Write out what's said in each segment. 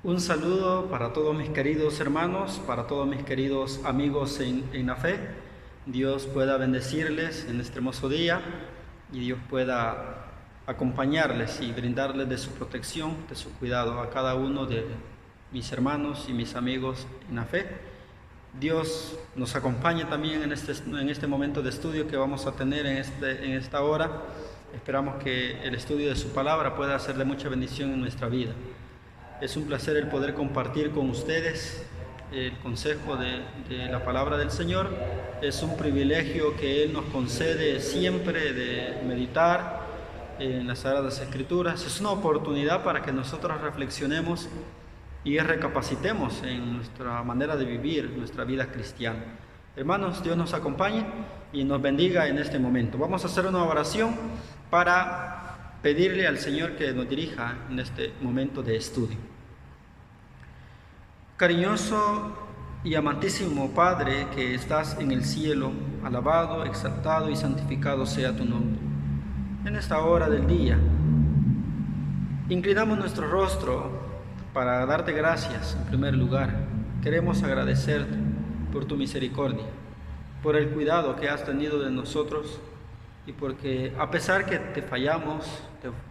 Un saludo para todos mis queridos hermanos, para todos mis queridos amigos en la fe. Dios pueda bendecirles en este hermoso día y Dios pueda acompañarles y brindarles de su protección, de su cuidado a cada uno de mis hermanos y mis amigos en la fe. Dios nos acompañe también en este momento de estudio que vamos a tener en esta hora. Esperamos que el estudio de su palabra pueda ser de mucha bendición en nuestra vida. Es un placer el poder compartir con ustedes el consejo de la palabra del Señor. Es un privilegio que Él nos concede siempre de meditar en las Sagradas Escrituras. Es una oportunidad para que nosotros reflexionemos y recapacitemos en nuestra manera de vivir nuestra vida cristiana. Hermanos, Dios nos acompañe y nos bendiga en este momento. Vamos a hacer una oración para pedirle al Señor que nos dirija en este momento de estudio. Cariñoso y amantísimo Padre que estás en el cielo, alabado, exaltado y santificado sea tu nombre. En esta hora del día, inclinamos nuestro rostro para darte gracias en primer lugar. Queremos agradecerte por tu misericordia, por el cuidado que has tenido de nosotros y porque a pesar que te fallamos,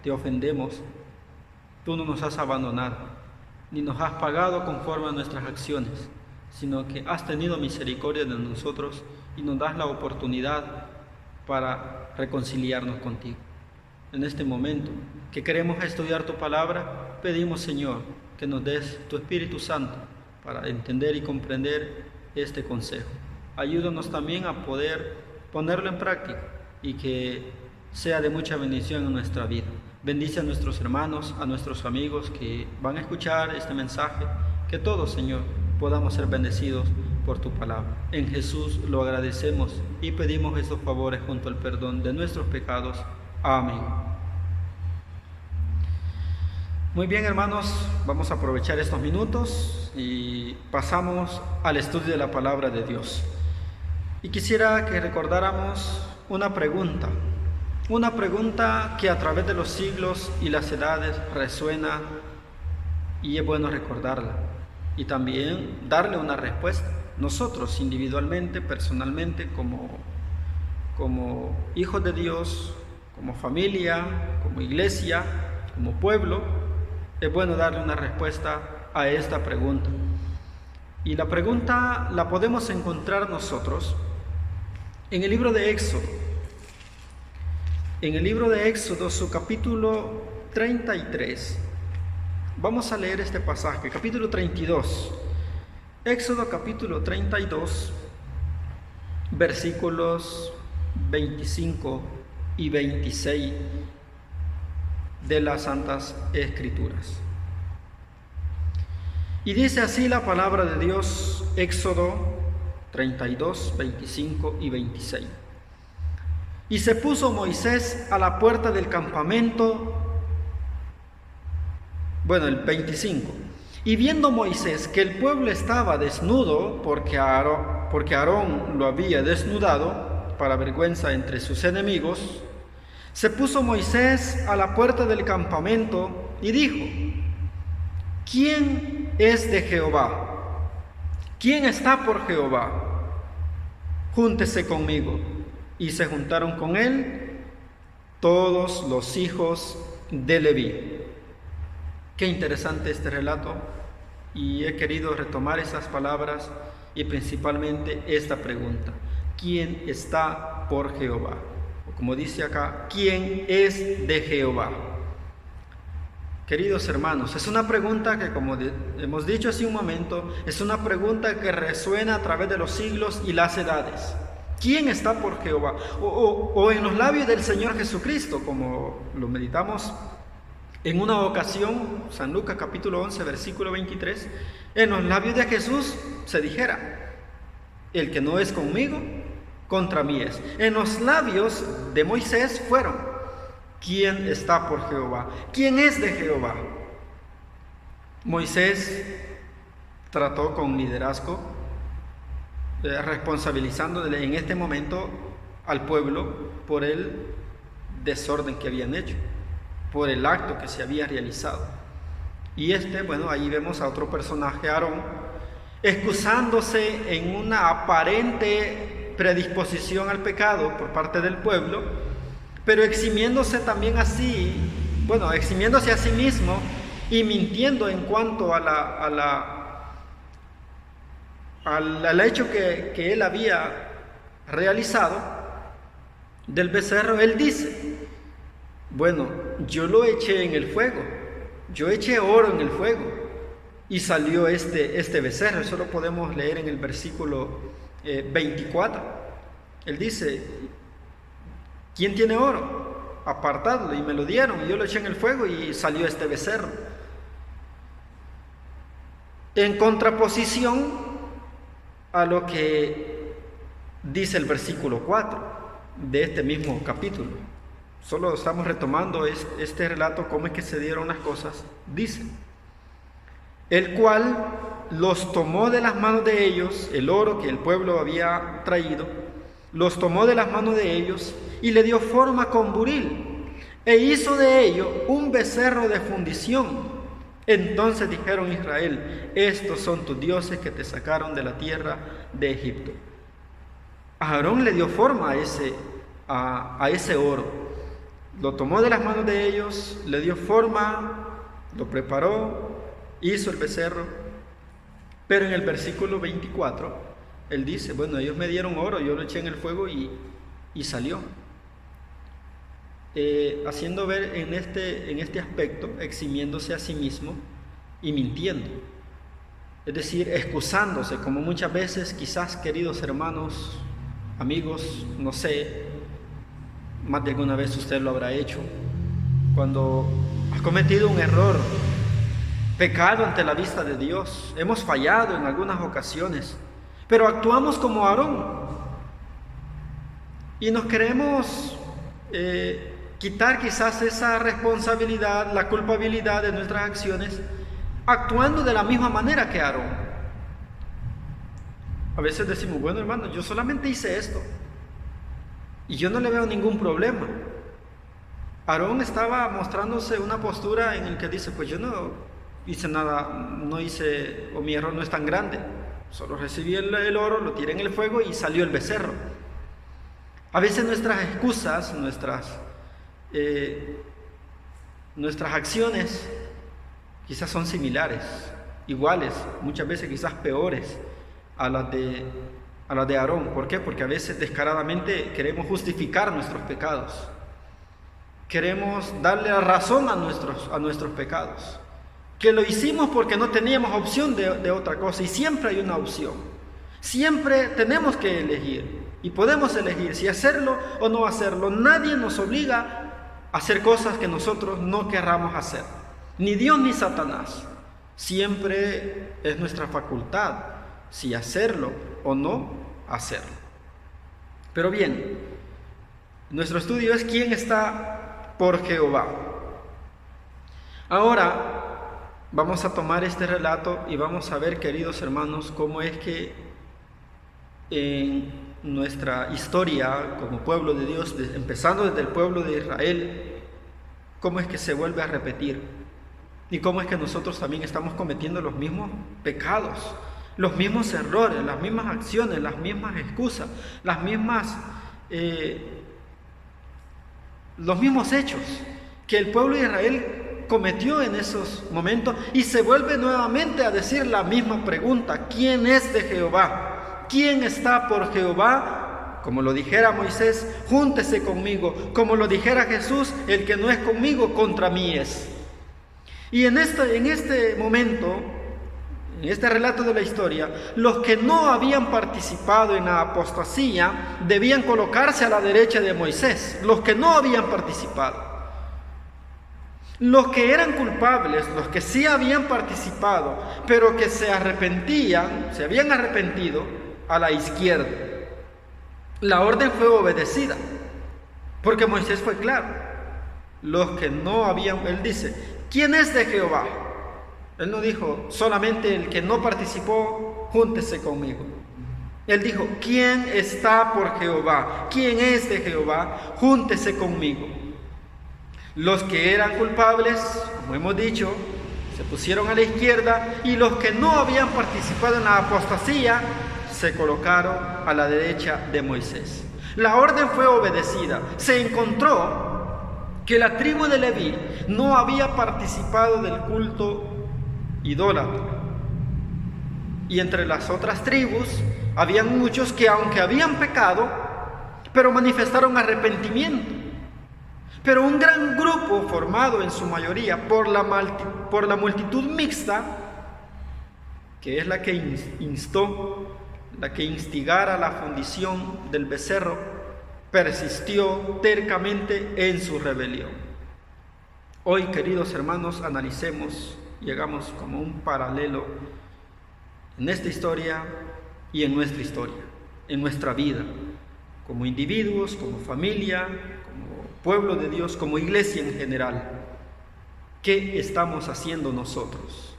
te ofendemos, tú no nos has abandonado, ni nos has pagado conforme a nuestras acciones, sino que has tenido misericordia de nosotros y nos das la oportunidad para reconciliarnos contigo. En este momento que queremos estudiar tu palabra, pedimos, Señor, que nos des tu Espíritu Santo para entender y comprender este consejo. Ayúdanos también a poder ponerlo en práctica y que sea de mucha bendición en nuestra vida. Bendice a nuestros hermanos, a nuestros amigos que van a escuchar este mensaje, que todos, Señor, podamos ser bendecidos por tu palabra. En Jesús lo agradecemos y pedimos estos favores junto al perdón de nuestros pecados. Amén. Muy bien, hermanos, vamos a aprovechar estos minutos y pasamos al estudio de la palabra de Dios. Y quisiera que recordáramos una pregunta que a través de los siglos y las edades resuena y es bueno recordarla y también darle una respuesta. Nosotros individualmente, personalmente, como hijos de Dios, como familia, como iglesia, como pueblo, es bueno darle una respuesta a esta pregunta. Y la pregunta la podemos encontrar nosotros en el libro de Éxodo. En el libro de Éxodo, su capítulo 33, vamos a leer este pasaje, capítulo 32. Éxodo capítulo 32, versículos 25 y 26 de las Santas Escrituras. Y dice así la palabra de Dios, Éxodo 32, 25 y 26. Y se puso Moisés a la puerta del campamento, el 25. Y viendo Moisés que el pueblo estaba desnudo, porque Aarón lo había desnudado, para vergüenza entre sus enemigos, se puso Moisés a la puerta del campamento y dijo: ¿Quién es de Jehová? ¿Quién está por Jehová? Júntese conmigo. Y se juntaron con él todos los hijos de Leví. Qué interesante este relato, y he querido retomar esas palabras y principalmente esta pregunta: ¿quién está por Jehová? O como dice acá, ¿quién es de Jehová? Queridos hermanos, es una pregunta que, como hemos dicho hace un momento, es una pregunta que resuena a través de los siglos y las edades. ¿Quién está por Jehová? O en los labios del Señor Jesucristo, como lo meditamos en una ocasión, San Lucas capítulo 11, versículo 23, en los labios de Jesús se dijera: el que no es conmigo, contra mí es. En los labios de Moisés fueron: ¿quién está por Jehová? ¿Quién es de Jehová? Moisés trató con liderazgo, responsabilizándole en este momento al pueblo por el desorden que habían hecho, por el acto que se había realizado. Y bueno, ahí vemos a otro personaje, Aarón, excusándose en una aparente predisposición al pecado por parte del pueblo, pero eximiéndose también así, eximiéndose a sí mismo y mintiendo en cuanto al hecho que él había realizado del becerro. Él dice, bueno, yo lo eché en el fuego, yo eché oro en el fuego y salió este becerro. Eso lo podemos leer en el versículo 24. Él dice, ¿quién tiene oro? Apartadlo, y me lo dieron, y yo lo eché en el fuego y salió este becerro. En contraposición a lo que dice el versículo 4 de este mismo capítulo. Solo estamos retomando este relato, cómo es que se dieron las cosas. Dice, el cual los tomó de las manos de ellos, el oro que el pueblo había traído, los tomó de las manos de ellos y le dio forma con buril, e hizo de ello un becerro de fundición. Entonces dijeron Israel, estos son tus dioses que te sacaron de la tierra de Egipto. Aarón le dio forma a ese oro. Lo tomó de las manos de ellos, le dio forma, lo preparó, hizo el becerro. Pero en el versículo 24, él dice, bueno, ellos me dieron oro, yo lo eché en el fuego y salió. Haciendo ver en este aspecto, eximiéndose a sí mismo y mintiendo. Es decir, excusándose, como muchas veces, quizás, queridos hermanos, amigos, no sé, más de alguna vez usted lo habrá hecho, cuando ha cometido un error, pecado ante la vista de Dios, hemos fallado en algunas ocasiones, pero actuamos como Aarón y nos queremos quitar quizás esa responsabilidad, la culpabilidad de nuestras acciones, actuando de la misma manera que Aarón. A veces decimos, bueno, hermano, yo solamente hice esto y yo no le veo ningún problema. Aarón estaba mostrándose una postura en la que dice, pues yo no hice nada, o mi error no es tan grande, solo recibí el oro, lo tiré en el fuego y salió el becerro. A veces nuestras excusas, nuestras acciones quizás son similares, iguales, muchas veces quizás peores a las de Aarón. ¿Por qué? Porque a veces descaradamente queremos justificar nuestros pecados, queremos darle la razón a nuestros pecados, que lo hicimos porque no teníamos opción de otra cosa, y siempre hay una opción, siempre tenemos que elegir, y podemos elegir si hacerlo o no hacerlo. Nadie nos obliga a hacer cosas que nosotros no querramos hacer, ni Dios ni Satanás. Siempre es nuestra facultad si hacerlo o no hacerlo. Pero bien, nuestro estudio es quién está por Jehová. Ahora vamos a tomar este relato y vamos a ver, queridos hermanos, cómo es que en nuestra historia como pueblo de Dios, empezando desde el pueblo de Israel, cómo es que se vuelve a repetir y cómo es que nosotros también estamos cometiendo los mismos pecados, los mismos errores, las mismas acciones, las mismas excusas, los mismos hechos que el pueblo de Israel cometió en esos momentos, y se vuelve nuevamente a decir la misma pregunta: ¿quién es de Jehová? ¿Quién está por Jehová? Como lo dijera Moisés, júntese conmigo. Como lo dijera Jesús, el que no es conmigo, contra mí es. Y en este momento, en este relato de la historia, los que no habían participado en la apostasía debían colocarse a la derecha de Moisés. Los que no habían participado. Los que eran culpables, los que sí habían participado, pero que se habían arrepentido, a la izquierda. La orden fue obedecida, porque Moisés fue claro. Los que no habían, él dice, ¿quién es de Jehová? Él no dijo solamente el que no participó, júntese conmigo. Él dijo, ¿quién está por Jehová? ¿Quién es de Jehová? Júntese conmigo. Los que eran culpables, como hemos dicho, se pusieron a la izquierda, y los que no habían participado en la apostasía se colocaron a la derecha de Moisés. La orden fue obedecida. Se encontró que la tribu de Leví no había participado del culto idólatra. Y entre las otras tribus habían muchos que, aunque habían pecado, pero manifestaron arrepentimiento. Pero un gran grupo, formado en su mayoría por la multitud mixta, que es la que instó, la que instigara la fundición del becerro, persistió tercamente en su rebelión. Hoy, queridos hermanos, analicemos, llegamos como un paralelo en esta historia y en nuestra historia, en nuestra vida, como individuos, como familia, como pueblo de Dios, como iglesia en general. ¿Qué estamos haciendo nosotros?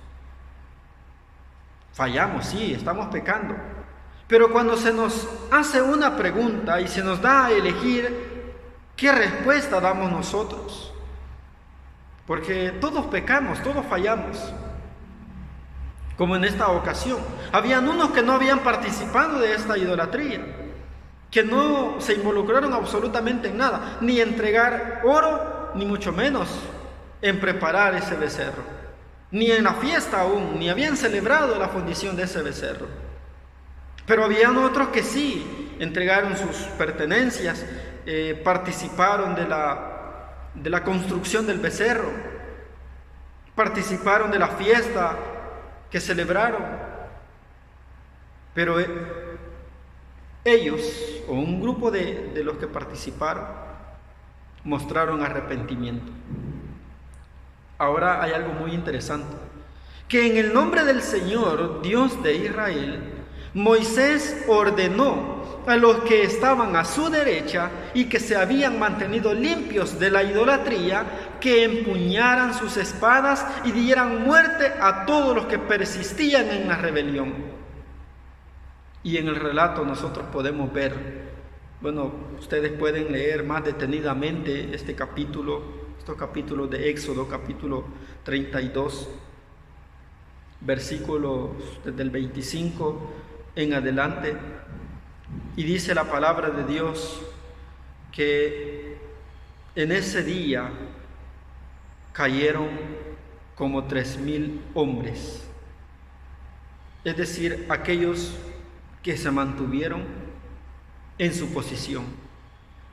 Fallamos, sí, estamos pecando. Pero cuando se nos hace una pregunta y se nos da a elegir, ¿qué respuesta damos nosotros? Porque todos pecamos, todos fallamos. Como en esta ocasión, habían unos que no habían participado de esta idolatría, que no se involucraron absolutamente en nada, ni entregar oro, ni mucho menos en preparar ese becerro, ni en la fiesta aún, ni habían celebrado la fundición de ese becerro. Pero habían otros que sí entregaron sus pertenencias, participaron de la construcción del becerro, participaron de la fiesta que celebraron. Pero ellos, o un grupo de los que participaron, mostraron arrepentimiento. Ahora hay algo muy interesante, que en el nombre del Señor, Dios de Israel, Moisés ordenó a los que estaban a su derecha y que se habían mantenido limpios de la idolatría, que empuñaran sus espadas y dieran muerte a todos los que persistían en la rebelión. Y en el relato nosotros podemos ver, bueno, ustedes pueden leer más detenidamente estos capítulos de Éxodo, capítulo 32, versículos desde el 25 en adelante, y dice la palabra de Dios que en ese día cayeron como 3,000 hombres, es decir, aquellos que se mantuvieron en su posición,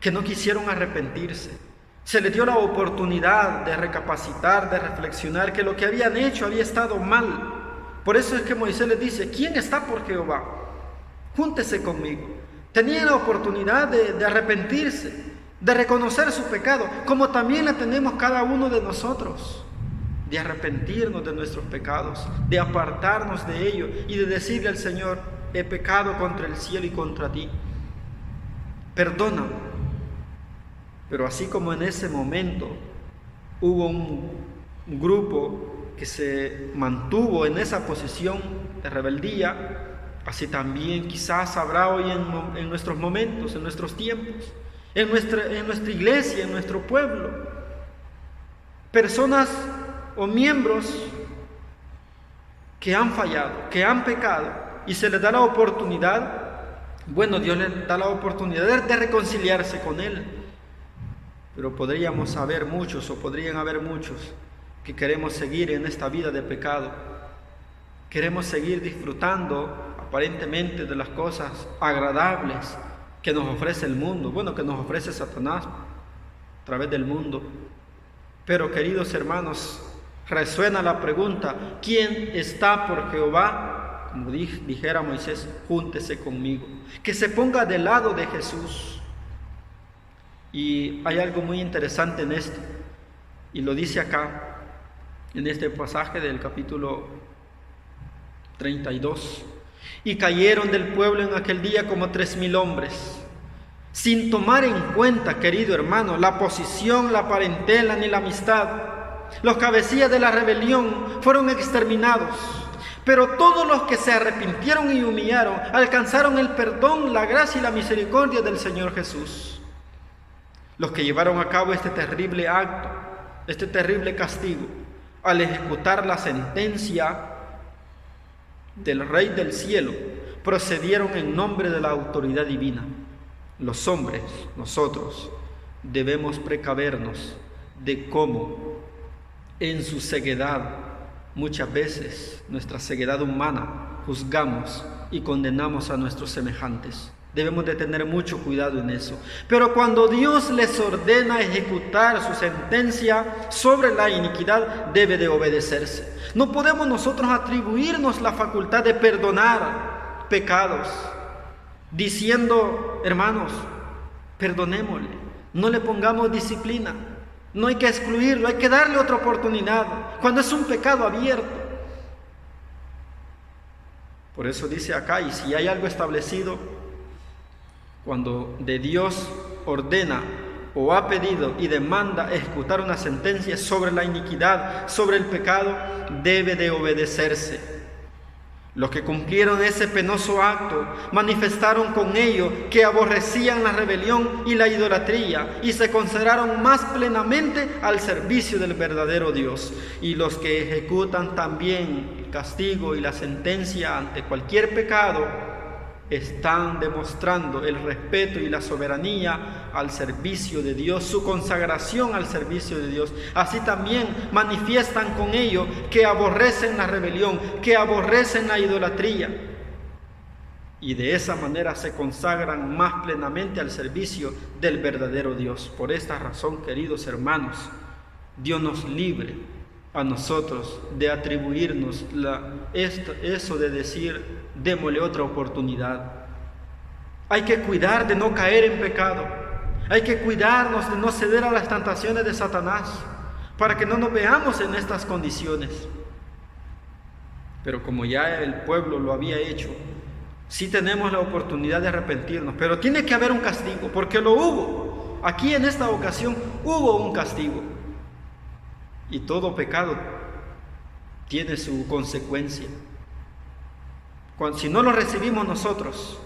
que no quisieron arrepentirse. Se les dio la oportunidad de recapacitar, de reflexionar que lo que habían hecho había estado mal. Por eso es que Moisés les dice: ¿quién está por Jehová? Júntese conmigo. Tenían la oportunidad de arrepentirse, de reconocer su pecado, como también la tenemos cada uno de nosotros, de arrepentirnos de nuestros pecados, de apartarnos de ellos y de decirle al Señor: he pecado contra el cielo y contra ti, perdóname. Pero así como en ese momento hubo un grupo que se mantuvo en esa posición de rebeldía, así también quizás habrá hoy en nuestros momentos, en nuestros tiempos, en nuestra iglesia, en nuestro pueblo, personas o miembros que han fallado, que han pecado, y se les da la oportunidad, bueno, Dios les da la oportunidad de reconciliarse con Él. Pero podrían haber muchos que queremos seguir en esta vida de pecado. Queremos seguir disfrutando aparentemente de las cosas agradables que nos ofrece el mundo, que nos ofrece Satanás a través del mundo. Pero, queridos hermanos, resuena la pregunta: ¿quién está por Jehová? Como dijera Moisés: júntese conmigo, que se ponga del lado de Jesús. Y hay algo muy interesante en esto, y lo dice acá, en este pasaje del capítulo 32. Y cayeron del pueblo en aquel día como 3,000 hombres, sin tomar en cuenta, querido hermano, la posición, la parentela ni la amistad. Los cabecillas de la rebelión fueron exterminados, pero todos los que se arrepintieron y humillaron alcanzaron el perdón, la gracia y la misericordia del Señor Jesús. Los que llevaron a cabo este terrible acto, este terrible castigo, al ejecutar la sentencia del Rey del cielo, procedieron en nombre de la autoridad divina. Los hombres, nosotros, debemos precavernos de cómo en su ceguedad, muchas veces nuestra ceguedad humana, juzgamos y condenamos a nuestros semejantes. Debemos de tener mucho cuidado en eso. Pero cuando Dios les ordena ejecutar su sentencia sobre la iniquidad, debe de obedecerse. No podemos nosotros atribuirnos la facultad de perdonar pecados, diciendo, hermanos, perdonémosle, no le pongamos disciplina, no hay que excluirlo, hay que darle otra oportunidad, cuando es un pecado abierto. Por eso dice acá, y si hay algo establecido, cuando de Dios ordena o ha pedido y demanda ejecutar una sentencia sobre la iniquidad, sobre el pecado, debe de obedecerse. Los que cumplieron ese penoso acto manifestaron con ello que aborrecían la rebelión y la idolatría y se consagraron más plenamente al servicio del verdadero Dios. Y los que ejecutan también el castigo y la sentencia ante cualquier pecado están demostrando el respeto y la soberanía al servicio de Dios, su consagración al servicio de Dios. Así también manifiestan con ello que aborrecen la rebelión, que aborrecen la idolatría. Y de esa manera se consagran más plenamente al servicio del verdadero Dios. Por esta razón, queridos hermanos, Dios nos libre a nosotros de atribuirnos eso de decir, démosle otra oportunidad. Hay que cuidar de no caer en pecado. Hay que cuidarnos de no ceder a las tentaciones de Satanás, para que no nos veamos en estas condiciones. Pero como ya el pueblo lo había hecho, sí tenemos la oportunidad de arrepentirnos, pero tiene que haber un castigo, porque lo hubo. Aquí en esta ocasión hubo un castigo. Y todo pecado tiene su consecuencia. Si no lo recibimos nosotros,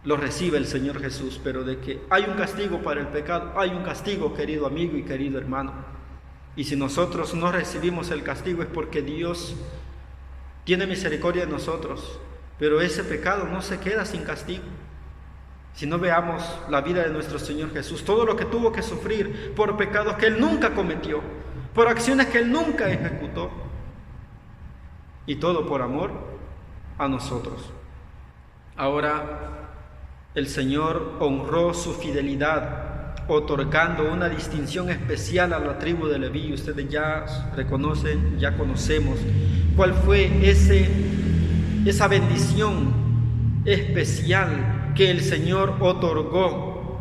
lo recibe el Señor Jesús. Pero de que hay un castigo para el pecado, hay un castigo, querido amigo y querido hermano. Y si nosotros no recibimos el castigo es porque Dios tiene misericordia de nosotros. Pero ese pecado no se queda sin castigo. Si no veamos la vida de nuestro Señor Jesús, todo lo que tuvo que sufrir por pecados que Él nunca cometió, por acciones que Él nunca ejecutó, y todo por amor a nosotros. Ahora el Señor honró su fidelidad, otorgando una distinción especial a la tribu de Leví. Ustedes ya reconocen, ya conocemos cuál fue esa bendición especial que el Señor otorgó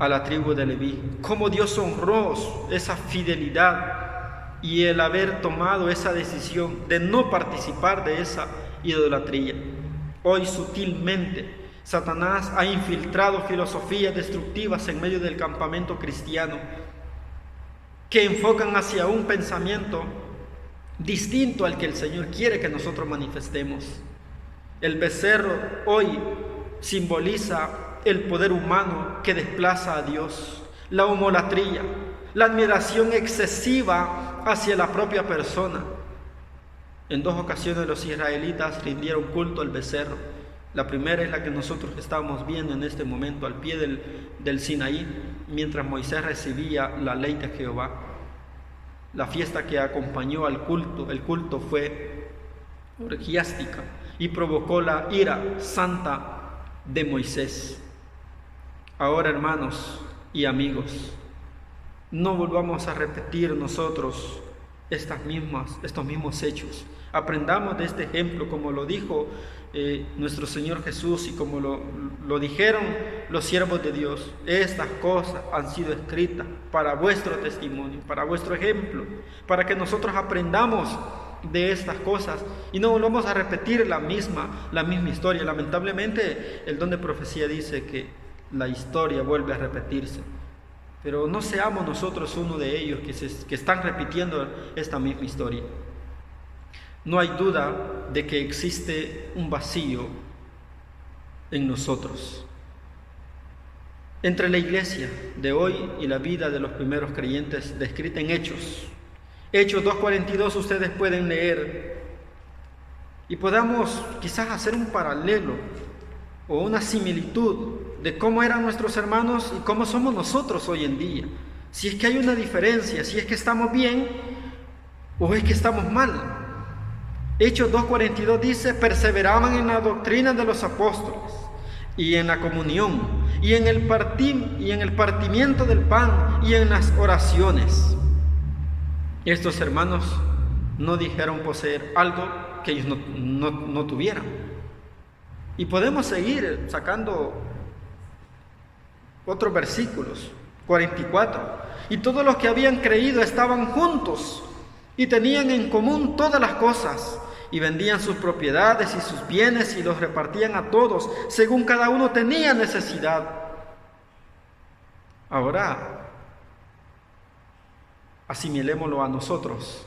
a la tribu de Leví. Cómo Dios honró esa fidelidad y el haber tomado esa decisión de no participar de esa idolatría. Hoy sutilmente Satanás ha infiltrado filosofías destructivas en medio del campamento cristiano que enfocan hacia un pensamiento distinto al que el Señor quiere que nosotros manifestemos. El becerro hoy simboliza el poder humano que desplaza a Dios, la homolatría, la admiración excesiva hacia la propia persona. En 2 ocasiones los israelitas rindieron culto al becerro. La primera es la que nosotros estamos viendo en este momento al pie del Sinaí, mientras Moisés recibía la ley de Jehová. La fiesta que acompañó al culto, el culto fue orgiástica y provocó la ira santa de Moisés. Ahora, hermanos y amigos, no volvamos a repetir nosotros estos mismos hechos. Aprendamos de este ejemplo, como lo dijo nuestro Señor Jesús y como lo dijeron los siervos de Dios. Estas cosas han sido escritas para vuestro testimonio, para vuestro ejemplo, para que nosotros aprendamos de estas cosas y no volvamos a repetir la misma historia. Lamentablemente el don de profecía dice que la historia vuelve a repetirse, pero no seamos nosotros uno de ellos que están repitiendo esta misma historia. No hay duda de que existe un vacío en nosotros. Entre la iglesia de hoy y la vida de los primeros creyentes descrita en Hechos, Hechos 2:42 ustedes pueden leer y podamos quizás hacer un paralelo o una similitud de cómo eran nuestros hermanos y cómo somos nosotros hoy en día. Si es que hay una diferencia, si es que estamos bien o es que estamos mal. Hechos 2:42 dice: perseveraban en la doctrina de los apóstoles y en la comunión y en el partimiento del pan y en las oraciones. Estos hermanos no dijeron poseer algo que ellos no tuvieran. Y podemos seguir sacando otros versículos. 44. Y todos los que habían creído estaban juntos y tenían en común todas las cosas, y vendían sus propiedades y sus bienes y los repartían a todos según cada uno tenía necesidad. Ahora, asimilémoslo a nosotros.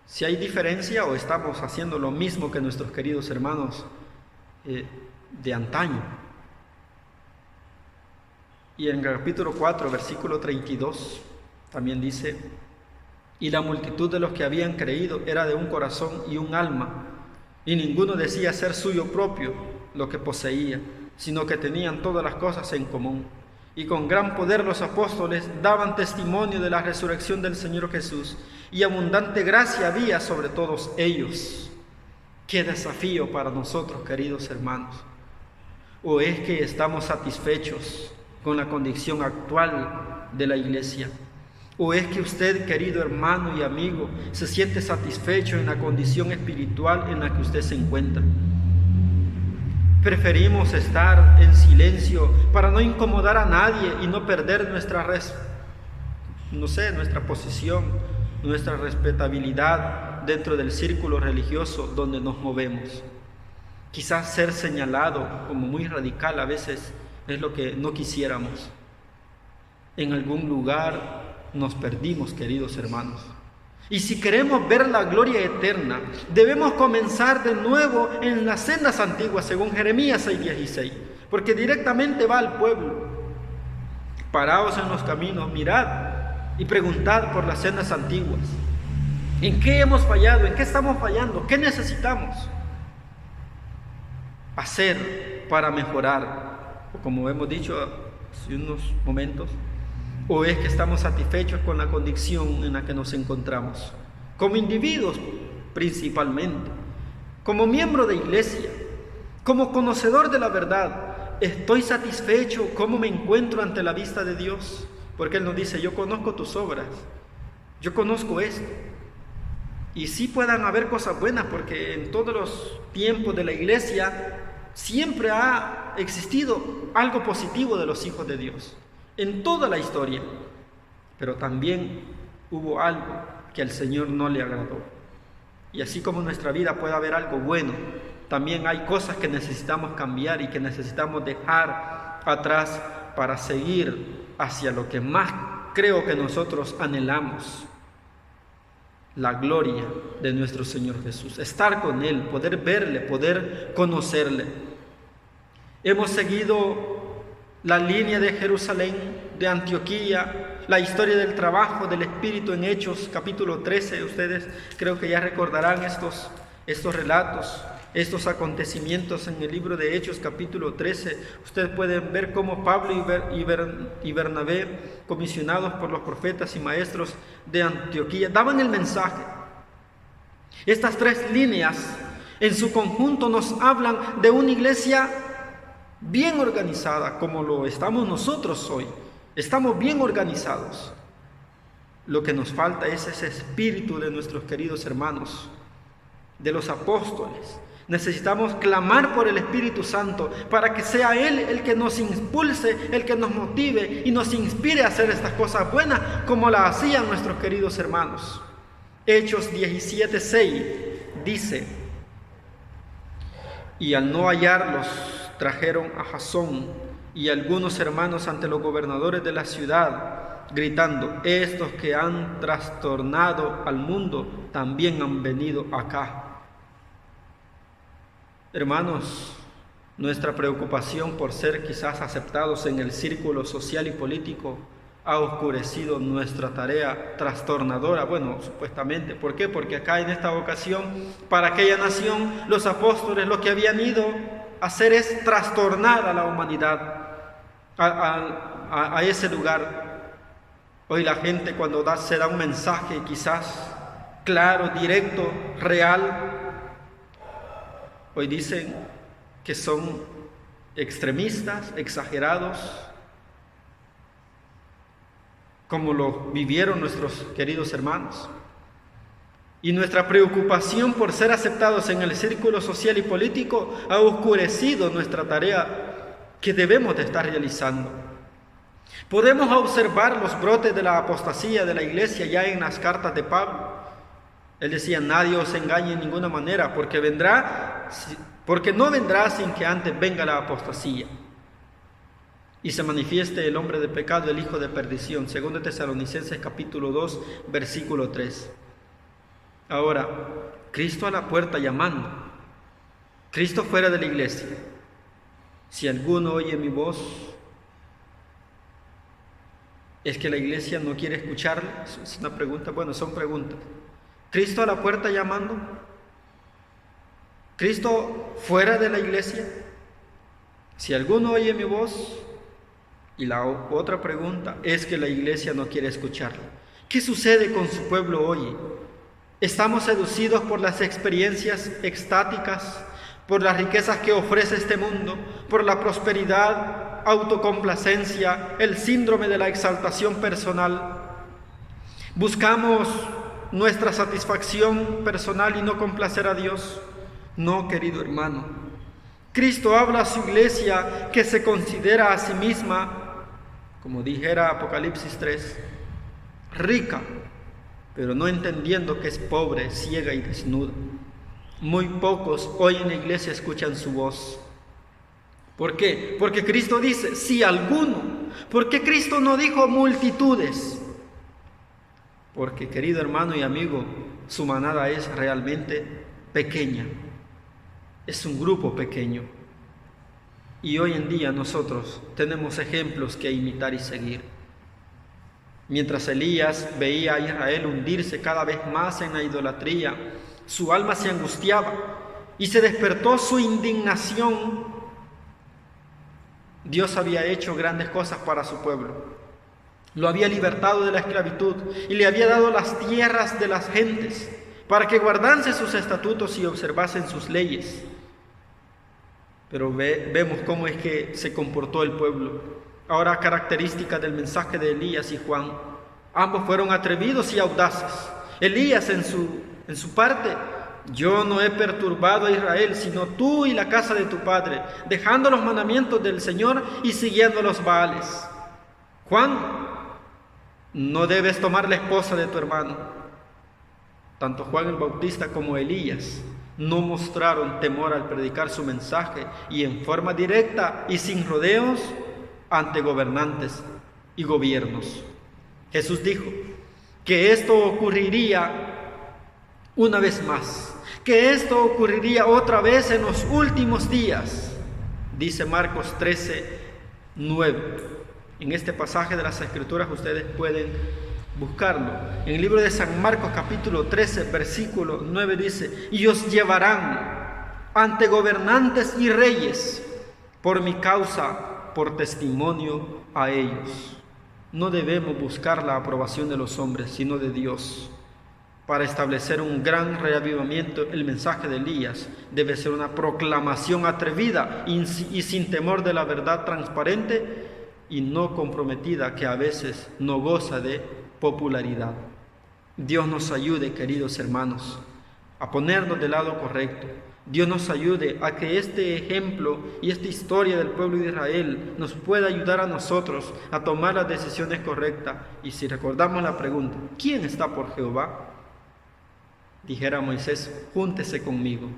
Si hay diferencia o estamos haciendo lo mismo que nuestros queridos hermanos de antaño. Y en el capítulo 4, versículo 32, también dice: y la multitud de los que habían creído era de un corazón y un alma, y ninguno decía ser suyo propio lo que poseía, sino que tenían todas las cosas en común. Y con gran poder los apóstoles daban testimonio de la resurrección del Señor Jesús, y abundante gracia había sobre todos ellos. ¡Qué desafío para nosotros, queridos hermanos! ¿O es que estamos satisfechos con la condición actual de la iglesia? ¿O es que usted, querido hermano y amigo, se siente satisfecho en la condición espiritual en la que usted se encuentra? Preferimos estar en silencio para no incomodar a nadie y no perder nuestra posición, nuestra respetabilidad dentro del círculo religioso donde nos movemos. Quizás ser señalado como muy radical a veces es lo que no quisiéramos. En algún lugar nos perdimos, queridos hermanos. Y si queremos ver la gloria eterna, debemos comenzar de nuevo en las sendas antiguas, según Jeremías 6:16, porque directamente va al pueblo. Paraos en los caminos, mirad y preguntad por las sendas antiguas. ¿En qué hemos fallado? ¿En qué estamos fallando? ¿Qué necesitamos hacer para mejorar? O como hemos dicho hace unos momentos, ¿o es que estamos satisfechos con la condición en la que nos encontramos? Como individuos principalmente, como miembro de iglesia, como conocedor de la verdad, ¿estoy satisfecho cómo me encuentro ante la vista de Dios? Porque Él nos dice: yo conozco tus obras, yo conozco esto. Y sí puedan haber cosas buenas, porque en todos los tiempos de la iglesia siempre ha existido algo positivo de los hijos de Dios. En toda la historia, pero también hubo algo que al Señor no le agradó. Y así como en nuestra vida puede haber algo bueno, también hay cosas que necesitamos cambiar y que necesitamos dejar atrás para seguir hacia lo que más creo que nosotros anhelamos: la gloria de nuestro Señor Jesús, estar con Él, poder verle, poder conocerle. Hemos seguido la línea de Jerusalén, de Antioquía, la historia del trabajo del Espíritu en Hechos, capítulo 13. Ustedes creo que ya recordarán estos relatos, estos acontecimientos en el libro de Hechos, capítulo 13. Ustedes pueden ver cómo Pablo y Bernabé, comisionados por los profetas y maestros de Antioquía, daban el mensaje. Estas tres líneas en su conjunto nos hablan de una iglesia bien organizada, como lo estamos nosotros hoy. Estamos bien organizados. Lo que nos falta es ese espíritu de nuestros queridos hermanos, de los apóstoles. Necesitamos clamar por el Espíritu Santo para que sea Él el que nos impulse, el que nos motive y nos inspire a hacer estas cosas buenas como las hacían nuestros queridos hermanos. Hechos 17:6 dice: y al no hallarlos, trajeron a Jasón y algunos hermanos ante los gobernadores de la ciudad, gritando: estos que han trastornado al mundo también han venido acá. Hermanos, nuestra preocupación por ser quizás aceptados en el círculo social y político ha oscurecido nuestra tarea trastornadora, bueno, supuestamente. ¿Por qué? Porque acá en esta ocasión, para aquella nación, los apóstoles lo que habían ido a hacer es trastornar a la humanidad, a ese lugar. Hoy la gente cuando se da un mensaje quizás claro, directo, real, hoy dicen que son extremistas, exagerados, como lo vivieron nuestros queridos hermanos. Y nuestra preocupación por ser aceptados en el círculo social y político ha oscurecido nuestra tarea que debemos de estar realizando. Podemos observar los brotes de la apostasía de la iglesia ya en las cartas de Pablo. Él decía: nadie os engañe en ninguna manera, porque no vendrá sin que antes venga la apostasía y se manifieste el hombre de pecado, el hijo de perdición. 2 Tesalonicenses capítulo 2, versículo 3. Ahora, Cristo a la puerta llamando, Cristo fuera de la iglesia. Si alguno oye mi voz, ¿es que la iglesia no quiere escucharle? Es una pregunta. Bueno, son preguntas. Cristo a la puerta llamando, Cristo fuera de la iglesia. Si alguno oye mi voz. Y la otra pregunta es que la iglesia no quiere escucharlo. ¿Qué sucede con su pueblo hoy? ¿Estamos seducidos por las experiencias extáticas, por las riquezas que ofrece este mundo, por la prosperidad, autocomplacencia, el síndrome de la exaltación personal? ¿Buscamos nuestra satisfacción personal y no complacer a Dios? No, querido hermano. Cristo habla a su iglesia que se considera a sí misma, como dijera Apocalipsis 3, rica, pero no entendiendo que es pobre, ciega y desnuda. Muy pocos hoy en la iglesia escuchan su voz. ¿Por qué? Porque Cristo dice, si alguno. ¿Por qué Cristo no dijo multitudes? Porque, querido hermano y amigo, su manada es realmente pequeña. Es un grupo pequeño. Y hoy en día nosotros tenemos ejemplos que imitar y seguir. Mientras Elías veía a Israel hundirse cada vez más en la idolatría, su alma se angustiaba y se despertó su indignación. Dios había hecho grandes cosas para su pueblo. Lo había libertado de la esclavitud y le había dado las tierras de las gentes para que guardasen sus estatutos y observasen sus leyes. Pero vemos cómo es que se comportó el pueblo. Ahora, características del mensaje de Elías y Juan. Ambos fueron atrevidos y audaces. Elías en su parte: yo no he perturbado a Israel, sino tú y la casa de tu padre, dejando los mandamientos del Señor y siguiendo los Baales. Juan: no debes tomar la esposa de tu hermano. Tanto Juan el Bautista como Elías no mostraron temor al predicar su mensaje y en forma directa y sin rodeos ante gobernantes y gobiernos. Jesús dijo que esto ocurriría una vez más, que esto ocurriría otra vez en los últimos días. Dice Marcos 13, 9. En este pasaje de las Escrituras ustedes pueden buscarlo. En el libro de San Marcos capítulo 13, versículo 9 dice: y os llevarán ante gobernantes y reyes por mi causa, por testimonio a ellos. No debemos buscar la aprobación de los hombres, sino de Dios. Para establecer un gran reavivamiento, el mensaje de Elías debe ser una proclamación atrevida y sin temor de la verdad transparente y no comprometida, que a veces no goza de popularidad. Dios nos ayude, queridos hermanos, a ponernos del lado correcto. Dios nos ayude a que este ejemplo y esta historia del pueblo de Israel nos pueda ayudar a nosotros a tomar las decisiones correctas. Y si recordamos la pregunta, ¿quién está por Jehová? Dijera Moisés: júntese conmigo.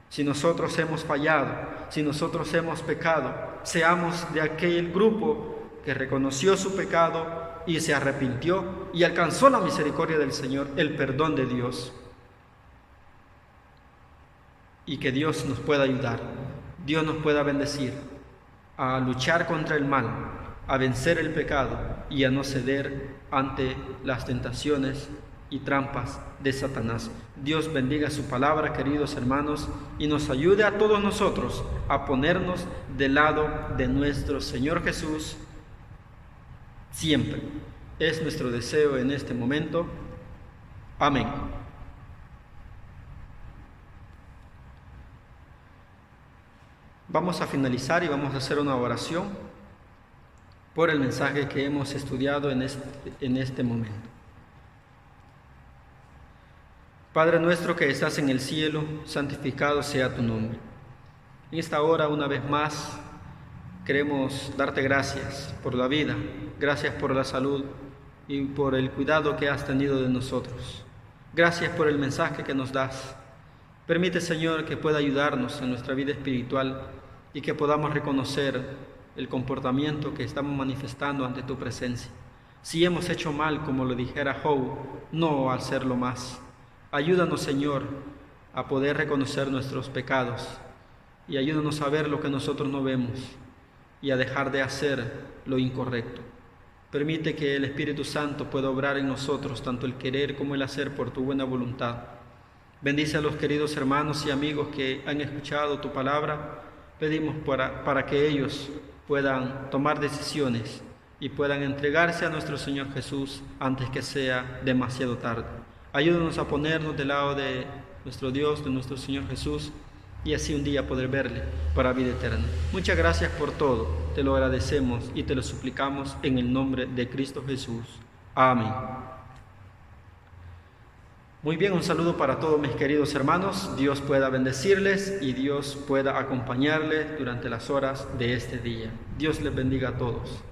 Si nosotros hemos fallado, si nosotros hemos pecado, seamos de aquel grupo que reconoció su pecado y se arrepintió y alcanzó la misericordia del Señor, el perdón de Dios. Y que Dios nos pueda ayudar, Dios nos pueda bendecir a luchar contra el mal, a vencer el pecado y a no ceder ante las tentaciones y trampas de Satanás. Dios bendiga su palabra, queridos hermanos, y nos ayude a todos nosotros a ponernos del lado de nuestro Señor Jesús siempre. Es nuestro deseo en este momento. Amén. Vamos a finalizar y vamos a hacer una oración por el mensaje que hemos estudiado en este momento. Padre nuestro que estás en el cielo, santificado sea tu nombre. En esta hora, una vez más, queremos darte gracias por la vida, gracias por la salud y por el cuidado que has tenido de nosotros. Gracias por el mensaje que nos das. Permite, Señor, que pueda ayudarnos en nuestra vida espiritual y que podamos reconocer el comportamiento que estamos manifestando ante tu presencia. Si hemos hecho mal, como lo dijera Job, no hacerlo más. Ayúdanos, Señor, a poder reconocer nuestros pecados y ayúdanos a ver lo que nosotros no vemos y a dejar de hacer lo incorrecto. Permite que el Espíritu Santo pueda obrar en nosotros, tanto el querer como el hacer por tu buena voluntad. Bendice a los queridos hermanos y amigos que han escuchado tu palabra. Pedimos para que ellos puedan tomar decisiones y puedan entregarse a nuestro Señor Jesús antes que sea demasiado tarde. Ayúdanos a ponernos del lado de nuestro Dios, de nuestro Señor Jesús, y así un día poder verle para vida eterna. Muchas gracias por todo, te lo agradecemos y te lo suplicamos en el nombre de Cristo Jesús. Amén. Muy bien, un saludo para todos mis queridos hermanos. Dios pueda bendecirles y Dios pueda acompañarles durante las horas de este día. Dios les bendiga a todos.